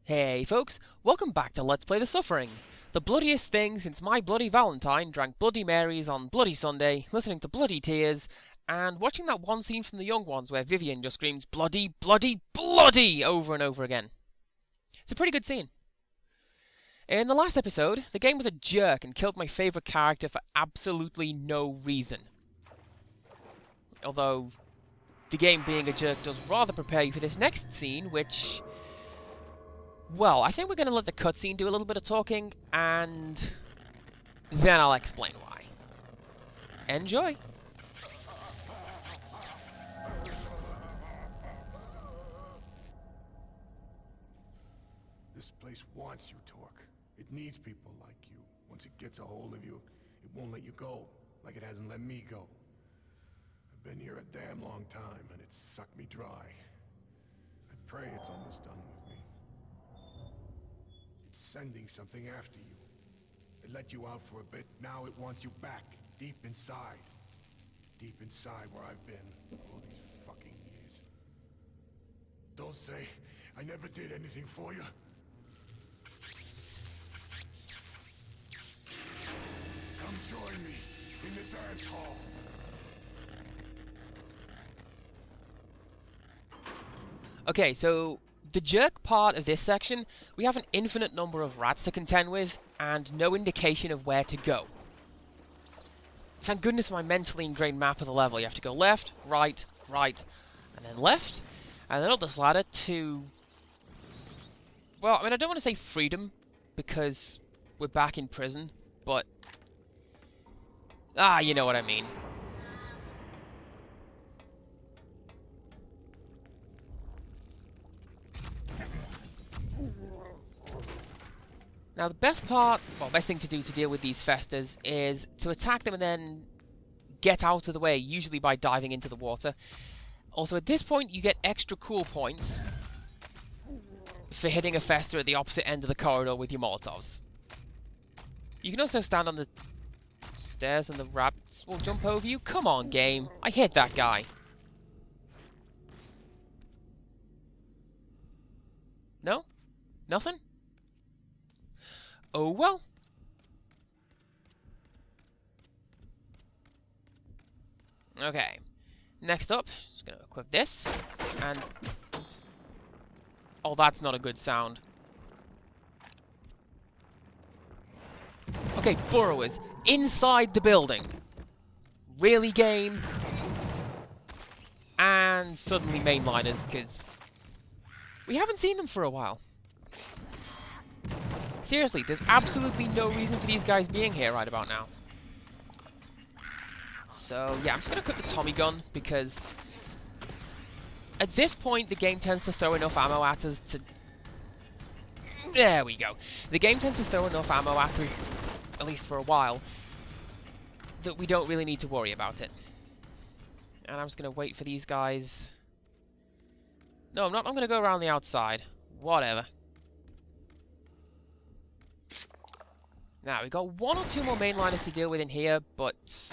Hey folks, welcome back to Let's Play the Suffering. The bloodiest thing since my bloody Valentine drank Bloody Marys on Bloody Sunday, listening to bloody tears, and watching that one scene from The Young Ones where Vivian just screams bloody, bloody, bloody over and over again. It's a pretty good scene. In the last episode, the game was a jerk and killed my favourite character for absolutely no reason. Although, the game being a jerk does rather prepare you for this next scene, which... well, I think we're going to let the cutscene do a little bit of talking, and then I'll explain why. Enjoy! This place wants you, Torque. It needs people like you. Once it gets a hold of you, it won't let you go, like it hasn't let me go. I've been here a damn long time, and it's sucked me dry. I pray it's almost done with me. It's sending something after you. It let you out for a bit, now it wants you back, deep inside. Deep inside where I've been all these fucking years. Don't say I never did anything for you. Come join me in the dance hall. Okay, so the jerk part of this section, we have an infinite number of rats to contend with, and no indication of where to go. Thank goodness for my mentally ingrained map of the level. You have to go left, right, right, and then left, and then up this ladder to... well, I mean, I don't want to say freedom, because we're back in prison, but... ah, you know what I mean. Now the best thing to do to deal with these festers is to attack them and then get out of the way, usually by diving into the water. Also at this point you get extra cool points for hitting a fester at the opposite end of the corridor with your Molotovs. You can also stand on the stairs and the rats will jump over you. Come on, game. I hit that guy. No? Nothing? Oh well. Okay. Next up, just gonna equip this, and... oh, that's not a good sound. Okay, burrowers. Inside the building. Really, game? And suddenly mainliners, because... we haven't seen them for a while. Seriously, there's absolutely no reason for these guys being here right about now. So, yeah, I'm just going to equip the Tommy gun, because... at this point, the game tends to throw enough ammo at us to... there we go. The game tends to throw enough ammo at us, at least for a while, that we don't really need to worry about it. And I'm just going to wait for these guys... no, I'm not. I'm going to go around the outside. Whatever. Now, we've got one or two more mainliners to deal with in here, but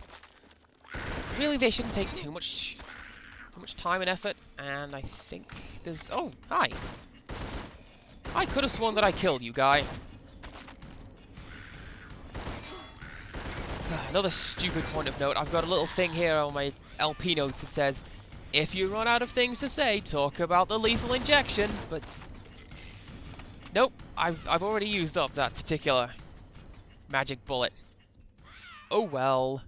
really they shouldn't take too much time and effort, and I think there's... oh, hi! I could have sworn that I killed you, guy. Another stupid point of note. I've got a little thing here on my LP notes that says, if you run out of things to say, talk about the lethal injection, but... nope, I've already used up that particular... magic bullet. Oh well.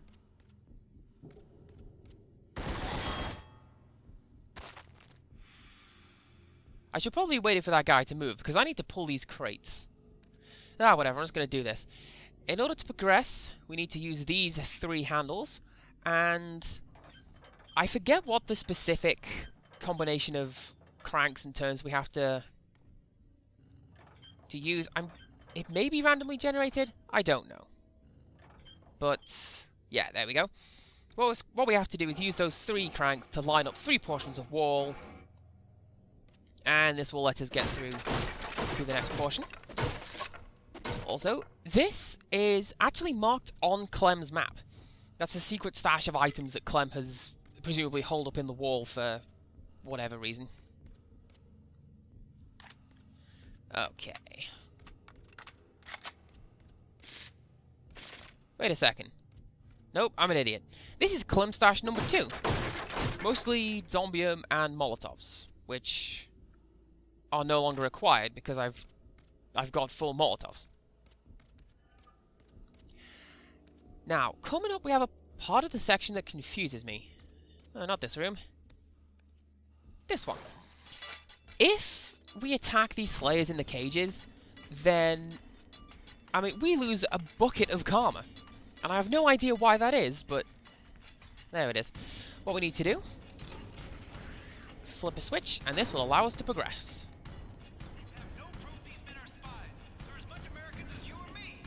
I should probably wait for that guy to move, because I need to pull these crates. Ah, whatever, I'm just going to do this. In order to progress, we need to use these 3 handles, and I forget what the specific combination of cranks and turns we have to use. It may be randomly generated. I don't know. But, yeah, there we go. What we have to do is use those 3 cranks to line up 3 portions of wall. And this will let us get through to the next portion. Also, this is actually marked on Clem's map. That's a secret stash of items that Clem has presumably holed up in the wall for whatever reason. Okay. Wait a second. Nope, I'm an idiot. This is Clem Stash number 2. Mostly Zombium and Molotovs, which are no longer required because I've got full Molotovs. Now, coming up we have a part of the section that confuses me. Not this room. This one. If we attack these Slayers in the cages, then, I mean, we lose a bucket of karma. And I have no idea why that is, but there it is. What we need to do, flip a switch, and this will allow us to progress. You have no proof these men are spies. They're as much Americans as you or me.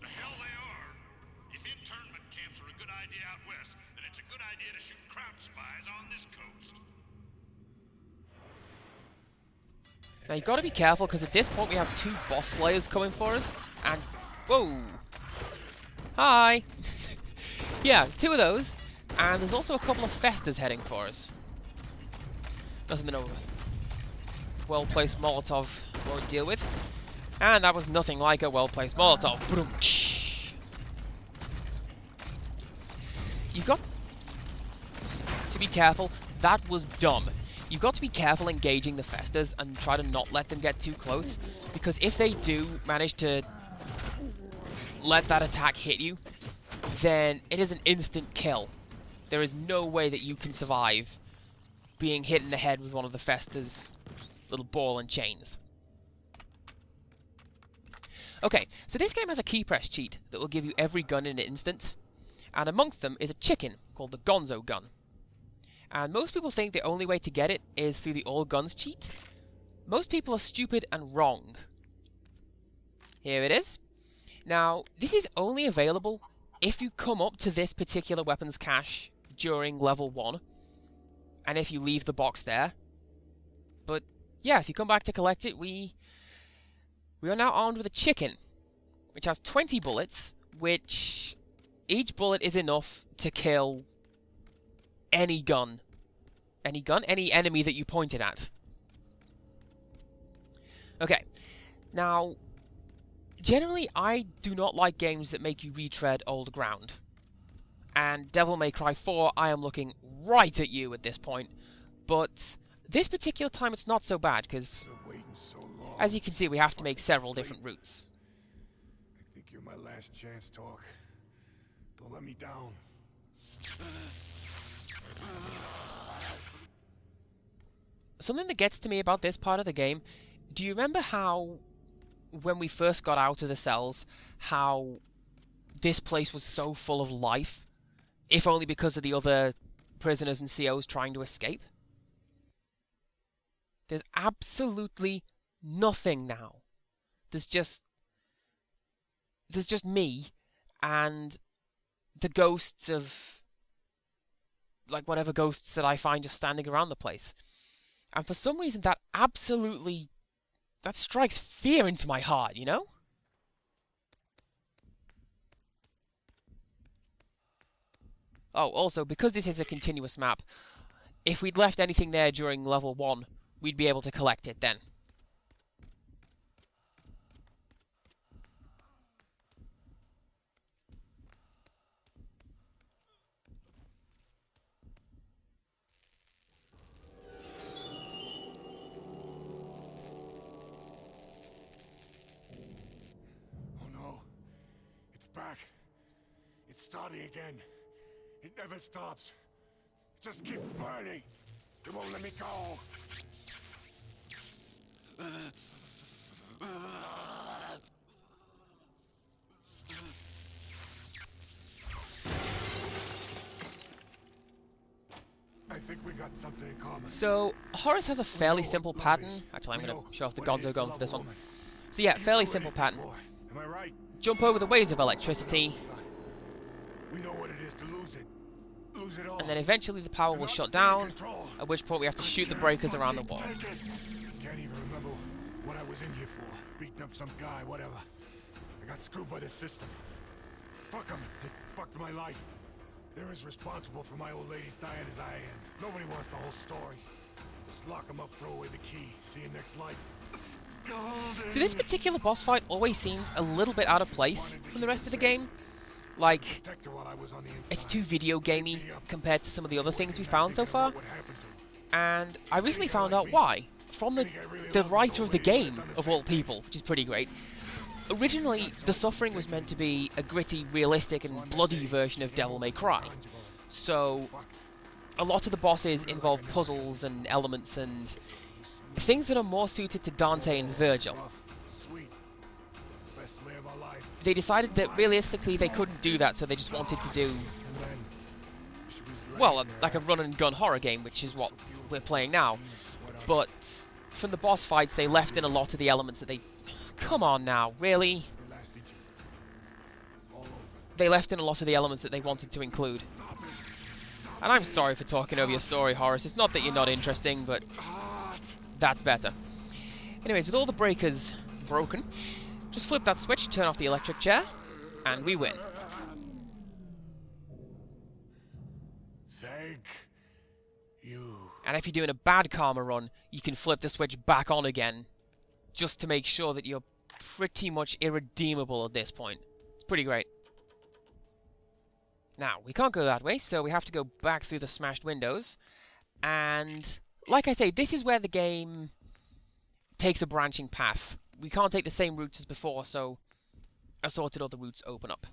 The hell they are. If internment camps are a good idea out west, then it's a good idea to shoot crouch spies on this coast. Now you've got to be careful because at this point we have 2 boss slayers coming for us, and whoa, hi, yeah, 2 of those, and there's also a couple of Festas heading for us. Nothing that a well-placed Molotov won't deal with, and that was nothing like a well-placed Molotov. Boom. You've got to be careful. That was dumb. You've got to be careful engaging the Festas and try to not let them get too close, because if they do manage to let that attack hit you, then it is an instant kill. There is no way that you can survive being hit in the head with one of the Festas' little ball and chains. Okay, so this game has a key press cheat that will give you every gun in an instant, and amongst them is a chicken called the Gonzo gun. And most people think the only way to get it is through the all guns cheat. Most people are stupid and wrong. Here it is. Now, this is only available if you come up to this particular weapons cache during level 1, and if you leave the box there. But yeah, if you come back to collect it, we are now armed with a chicken, which has 20 bullets, which each bullet is enough to kill any gun. Any gun? Any enemy that you pointed at. Okay. Now, generally, I do not like games that make you retread old ground. And Devil May Cry 4, I am looking right at you at this point. But this particular time, it's not so bad, because, as you can see, we have to make several different routes. I think you're my last chance, Talk. Don't let me down. Something that gets to me about this part of the game, do you remember how, when we first got out of the cells, how this place was so full of life, if only because of the other prisoners and COs trying to escape? There's absolutely nothing now. There's just me and the ghosts of, like, whatever ghosts that I find just standing around the place. And for some reason that strikes fear into my heart, you know? Oh, also, because this is a continuous map, if we'd left anything there during level 1, we'd be able to collect it then. Back. It's starting again. It never stops. It just keeps burning. It won't let me go. I think we got something in common. So, Horace has a fairly simple pattern. Actually, I'm going to show off the Gonzo gun for this one. So yeah, fairly simple pattern. Am I right? Jump over the waves of electricity, We know what it is to lose it. Lose it all. and then eventually the power will shut down, at which point we have to shoot the breakers around the wall. Can't even remember what I was in here for. Beating up some guy, whatever. I got screwed by the system. Fuck them. They fucked my life. They're as responsible for my old lady's dying as I am. Nobody wants the whole story. Just lock him up, throw away the key. See you next life. So this particular boss fight always seemed a little bit out of place from the rest of the game. Like, Protect her while I was on the inside. it's too video gamey compared to some of the other things we found so far. What happened to her? And I recently found out why. From the writer of the game, of all people, which is pretty great. Originally, The Suffering was meant to be a gritty, realistic, and bloody version of Devil May Cry. So, a lot of the bosses involve puzzles and elements and things that are more suited to Dante and Virgil. Sweet. Best way of our lives. They decided that realistically they couldn't do that, so they just wanted to do, And then she was well, like a run-and-gun horror game, which is what we're playing now. But from the boss fights, they left in a lot of the elements that they... Come on now, really? last each all over. They left in a lot of the elements that they wanted to include. And I'm sorry for talking over your story, Horace. It's not that you're not interesting, but that's better. Anyways, with all the breakers broken, just flip that switch, turn off the electric chair, and we win. Thank you. And if you're doing a bad karma run, you can flip the switch back on again, just to make sure that you're pretty much irredeemable at this point. It's pretty great. Now, we can't go that way, so we have to go back through the smashed windows. And, like I say, this is where the game takes a branching path. We can't take the same routes as before, so assorted other routes open up.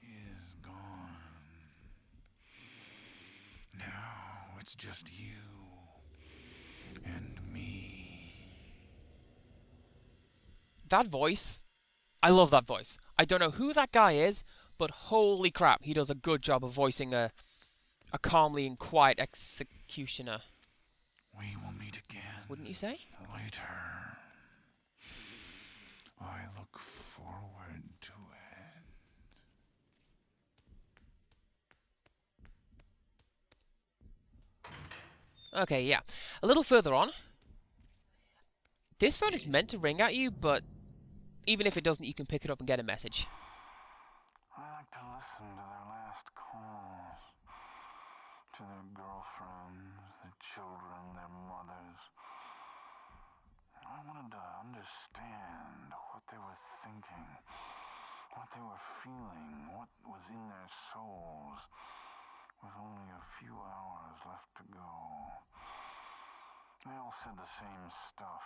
Is gone. Now it's just you and me. That voice, I love that voice. I don't know who that guy is, but holy crap, he does a good job of voicing a calmly and quiet executioner. We will meet again. Wouldn't you say? Later. I look forward to it. Okay, yeah. A little further on. This phone is meant to ring at you, but even if it doesn't, you can pick it up and get a message. I like to listen to their last calls. To their girlfriends, their children, their mothers. I wanted to understand what they were thinking, what they were feeling, what was in their souls, with only a few hours left to go. They all said the same stuff.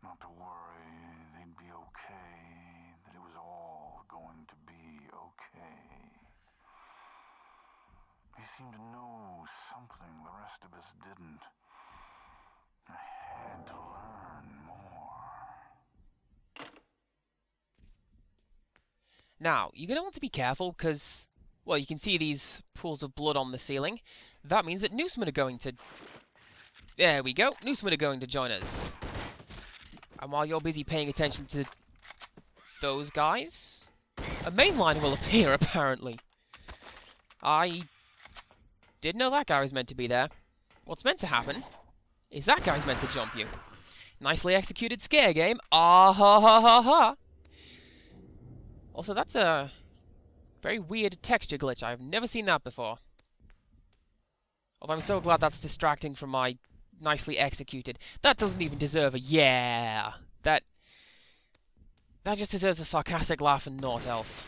Not to worry, they'd be okay, that it was all going to be okay. They seemed to know something the rest of us didn't. I had to learn more. Now, you're going to want to be careful because, well, you can see these pools of blood on the ceiling. That means that Newsmen are going to... There we go. Newsmen are going to join us. And while you're busy paying attention to those guys, a mainline will appear, apparently. I didn't know that guy was meant to be there. What's meant to happen is that guy's meant to jump you. Nicely executed scare game. Ah ha ha ha ha. Also, that's a very weird texture glitch. I've never seen that before. Although I'm so glad that's distracting from my nicely executed. That doesn't even deserve a yeah. That just deserves a sarcastic laugh and naught else.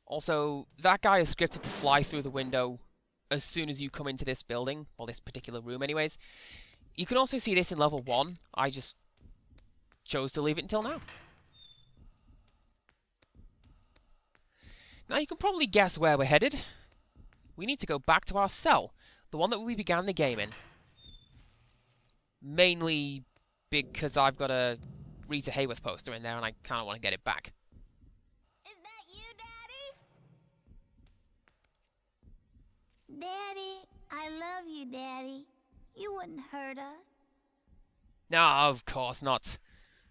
Also, that guy is scripted to fly through the window as soon as you come into this building, or this particular room anyways. You can also see this in level 1. I just chose to leave it until now. Now you can probably guess where we're headed. We need to go back to our cell, the one that we began the game in. Mainly because I've got a Rita Hayworth poster in there and I kind of want to get it back. Is that you, Daddy? Daddy, I love you, Daddy. You wouldn't hurt us. No, of course not.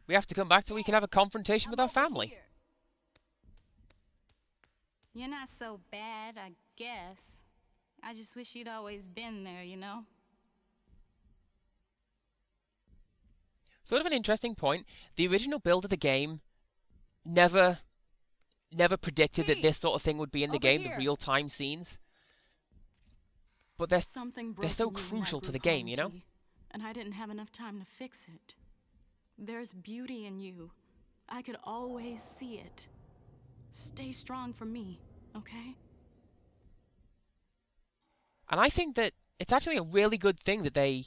We have to come back so we can have a confrontation with our family. You're not so bad, I guess. I just wish you'd always been there, you know? Sort of an interesting point. The original build of the game never never predicted that Hey, this sort of thing would be in the over game, here. the real-time scenes. But they're Something they're so broke in me when I crucial to the grew game, you know? home, T, and I didn't have enough time to fix it. There's beauty in you. I could always see it. Stay strong for me, okay? And I think that it's actually a really good thing that they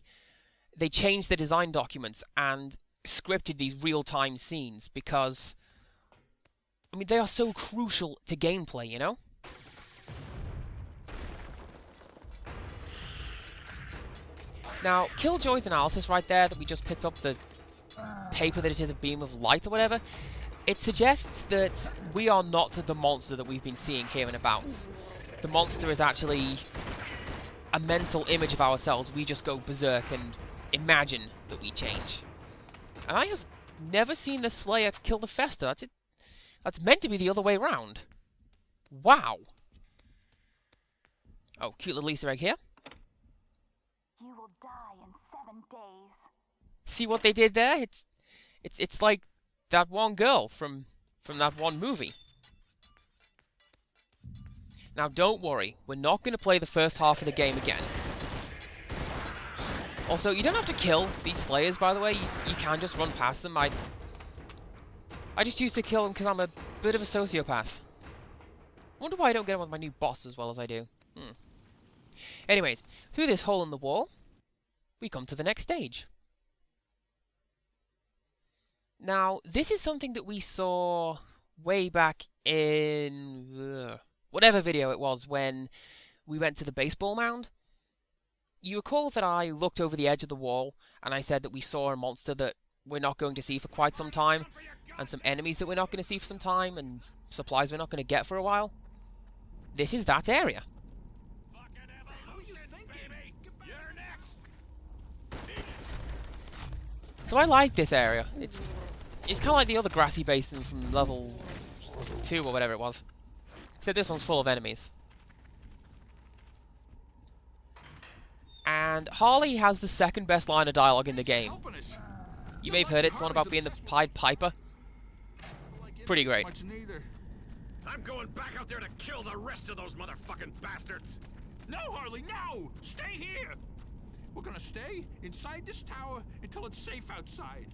changed the design documents and scripted these real-time scenes, because I mean, they are so crucial to gameplay, you know? Now, Killjoy's analysis right there that we just picked up, the paper that it is a beam of light or whatever, it suggests that we are not the monster that we've been seeing here and abouts. The monster is actually a mental image of ourselves. We just go berserk and imagine that we change. And I have never seen the Slayer kill the Fester. That's it. That's meant to be the other way around. Wow. Oh, cute little Easter egg here. You will die in 7 days. See what they did there? It's like that one girl from that one movie. Now, don't worry. We're not going to play the first half of the game again. Also, you don't have to kill these Slayers, by the way. You can just run past them. I just used to kill them because I'm a bit of a sociopath. Wonder why I don't get on with my new boss as well as I do. Anyways, through this hole in the wall, we come to the next stage. Now, this is something that we saw way back in whatever video it was when we went to the baseball mound. You recall that I looked over the edge of the wall and I said that we saw a monster that we're not going to see for quite some time, and some enemies that we're not going to see for some time, and supplies we're not going to get for a while? This is that area. So I like this area. It's kind of like the other grassy basin from level 2 or whatever it was. Except this one's full of enemies. And Harley has the second best line of dialogue in the game. You may have heard it, it's the one about being the Pied Piper. Pretty great. I'm going back out there to kill the rest of those motherfucking bastards. No, Harley, no! Stay here! We're gonna stay inside this tower until it's safe outside.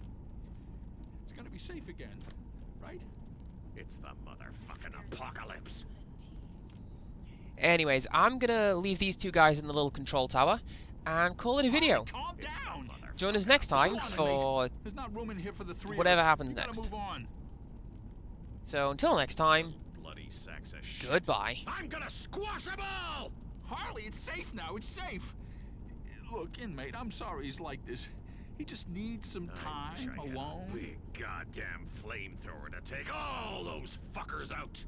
It's gonna be safe again, right? It's the motherfucking apocalypse. Anyways, I'm gonna leave these two guys in the little control tower and call it a video. Calm down. Join us next time for There's not room in here for the three of whatever us. happens You gotta next. move on. So until next time, Bloody sacks of shit. goodbye. I'm gonna squash them all! Harley, it's safe now. It's safe. Look, inmate, I'm sorry he's like this. He just needs some time I wish I had a alone. big goddamn flamethrower to take all those fuckers out.